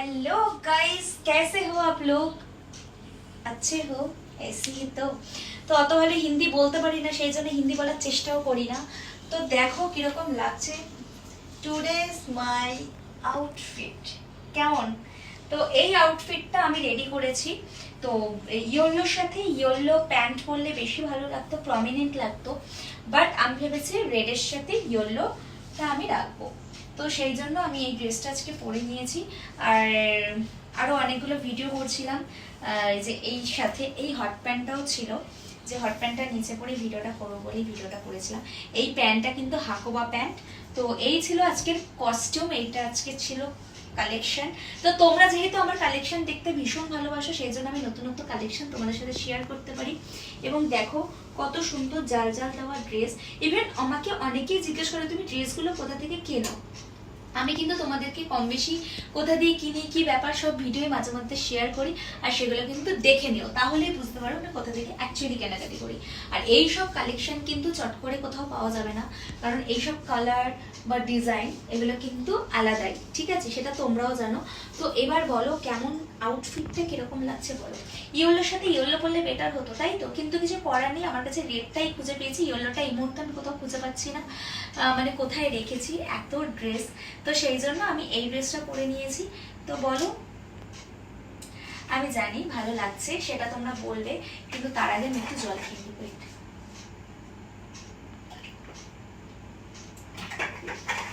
Hello guys, कैसे हो आप लोग? अच्छे हो? ऐसे ही তো অত ভালো হিন্দি বলতে পারি না, সেই জন্য হিন্দি বলার চেষ্টাও করি না। তো দেখো কিরকম লাগছে টুডেজ মাই আউটফিট, কেমন? তো এই আউটফিটটা আমি রেডি করেছি। তো ইয়েলোর সাথে ইয়েলো প্যান্ট পরলে বেশি ভালো লাগতো, প্রমিনেন্ট লাগতো, বাট আমি ভেবেছি রেডের সাথে ইয়েলোটা আমি রাখবো। তো সেই জন্য আমি এই ড্রেসটা আজকে পরে নিয়েছি। আর আরো অনেকগুলো ভিডিও করছিলাম, যে এই সাথে এই হট প্যান্টটাও ছিল, যে হট প্যান্টটা নিচে পরে ভিডিওটা করবো বলেই ভিডিওটা করেছিলাম। এই প্যান্টটা কিন্তু হাকোবা প্যান্ট। তো এই ছিল আজকের কস্টিউম, এইটা আজকে ছিল কালেকশন। তো তোমরা যেহেতু আমার কালেকশন দেখতে ভীষণ ভালোবাসো, সেই জন্য আমি নতুন নতুন কালেকশন তোমাদের সাথে শেয়ার করতে পারি। এবং দেখো কত সুন্দর জাল জাল দেওয়া ড্রেস। ইভেন আমাকে অনেকেই জিজ্ঞেস করে তুমি ড্রেসগুলো কোথা থেকে কেনো। আমি কিন্তু তোমাদেরকে কম বেশি কোথা দিয়ে কিনি, কি ব্যাপার, সব ভিডিও মাঝে মধ্যে শেয়ার করি। আর সেগুলো কিন্তু দেখে নিও, তাহলেই বুঝতে পারো না কোথা থেকে অ্যাকচুয়ালি কেনাকাটি করি। আর এই সব কালেকশন কিন্তু চট করে কোথাও পাওয়া যাবে না, কারণ এইসব কালার বা ডিজাইন এগুলো কিন্তু আলাদাই, ঠিক আছে? সেটা তোমরাও জানো। তো এবার বলো কেমন আউটফিটটা কিরকম লাগছে বলো। ইয়েলোর সাথে ইয়েলো পরলে বেটার হতো, তাই তো? কিন্তু কিছু করার নেই, আমার কাছে রেডটাই খুঁজে পেয়েছি, ইয়েলোটা এই মুহূর্তে আমি কোথাও খুঁজে পাচ্ছি না, মানে কোথায় রেখেছি এত ড্রেস। তো সেই জন্য আমি এই ড্রেসটা পরে নিয়েছি। তো বলো, আমি জানি ভালো লাগছে সেটা তোমরা বলবে, কিন্তু তার আগে আমি একটু জল খেয়ে নিই।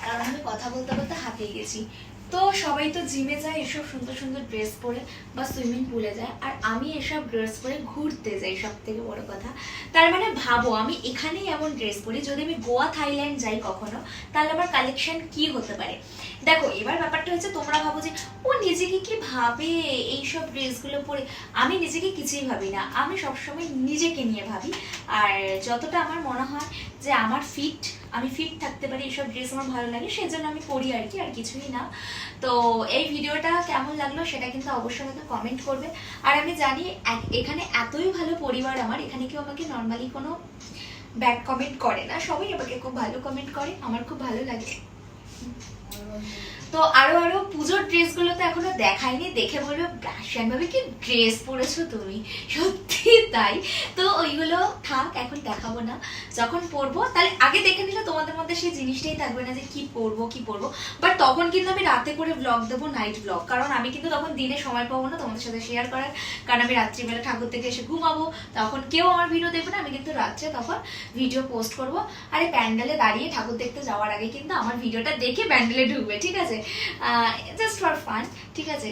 কারণ আমি কথা বলতে বলতে হাঁপিয়ে গেছি। তো সবাই তো জিমে যায় এসব সুন্দর সুন্দর ড্রেস পরে, বা সুইমিং পুলে যায়, আর আমি এসব ড্রেস পরে ঘুরতে যাই, সব থেকে বড় কথা। তার মানে ভাবো আমি এখানেই এমন ড্রেস পরি, যদি আমি গোয়া থাইল্যান্ড যাই কখনো, তাহলে আমার কালেকশন কি হতে পারে। দেখো এবার ব্যাপারটা হচ্ছে, তোমরা ভাবো যে ও নিজেকে কি ভাবে এইসব ড্রেসগুলো পরে। আমি নিজেকে কিছুই ভাবি না, আমি সবসময় নিজেকে নিয়ে ভাবি। আর যতটা আমার মনে হয় যে আমার আমি ফিট থাকতে পারি, এইসব ড্রেস আমার ভালো লাগে, সেজন্য আমি পরি আর কি, আর কিছুই না। তো এই ভিডিওটা কেমন লাগলো সেটা কিন্তু অবশ্যই আমাকে কমেন্ট করবে। আর আমি জানি এখানে এতই ভালো পরিবার আমার, এখানে কেউ আমাকে নর্মালি কোনো ব্যাড কমেন্ট করে না, সবাই আমাকে খুব ভালো কমেন্ট করে, আমার খুব ভালো লাগে। তো আরো আরো পুজোর ড্রেসগুলো তো এখনো দেখাইনি, দেখে বলবে ব্যাশান ভাবে কি ড্রেস পরেছো তুমি, সত্যি তাই। তো ওইগুলো থাক, এখন দেখাবো না, যখন পরবো তাহলে আগে দেখে নিলে তোমাদের মধ্যে সেই জিনিসটাই থাকবে না যে কি পরবো কি পরবো। বাট তখন কিন্তু আমি রাতে করে ব্লগ দেবো, নাইট ব্লগ, কারণ আমি কিন্তু তখন দিনে সময় পাবো না তোমাদের সাথে শেয়ার করার, কারণ আমি রাত্রিবেলা ঠাকুর থেকে এসে ঘুমাবো, তখন কেউ আমার ভিডিও দেখবে না। আমি কিন্তু রাত্রে তখন ভিডিও পোস্ট করবো। আর এই প্যান্ডেলে দাঁড়িয়ে ঠাকুর দেখতে যাওয়ার আগে কিন্তু আমার ভিডিওটা দেখে প্যান্ডেলে ঢুকবে, ঠিক আছে? জাস্ট ফর ফান, ঠিক আছে?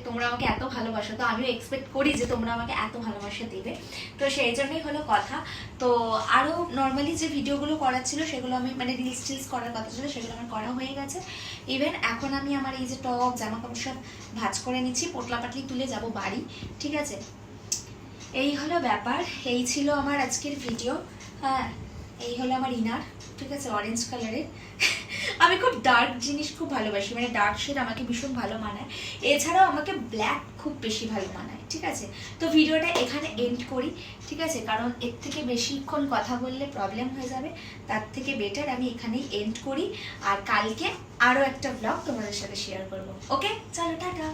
তোমরা আমাকে এত ভালোবাসো, তো আমিও এক্সপেক্ট করি যে তোমরা আমাকে এত ভালোবাসা দেবে। তো সেই জন্যই হলো কথা। তো আরো নর্মালি যে ভিডিওগুলো করার ছিল সেগুলো আমি, মানে রিলস টিলস করার কথা ছিল, সেগুলো আমার করা হয়ে গেছে। ইভেন এখন আমি আমার এই যে টপ জামা কাপড় সব ভাঁজ করে নিচ্ছি, পোটলা পাটলি তুলে যাব বাড়ি, ঠিক আছে? এই হলো ব্যাপার, এই ছিল আমার আজকের ভিডিও। হ্যাঁ, এই হলো আমার ইনার, ঠিক আছে, অরেঞ্জ কালারের। আমি খুব ডার্ক জিনিস খুব ভালোবাসি, মানে ডার্ক শেড আমাকে ভীষণ ভালো মানায়। এছাড়াও আমাকে ব্ল্যাক খুব বেশি ভালো মানায়, ঠিক আছে? তো ভিডিওটা এখানে এন্ড করি, ঠিক আছে? কারণ এর থেকে বেশিক্ষণ কথা বললে প্রবলেম হয়ে যাবে, তার থেকে বেটার আমি এখানেই এন্ড করি। আর কালকে আরও একটা ব্লগ তোমাদের সাথে শেয়ার করবো। ওকে, চলো টাটা।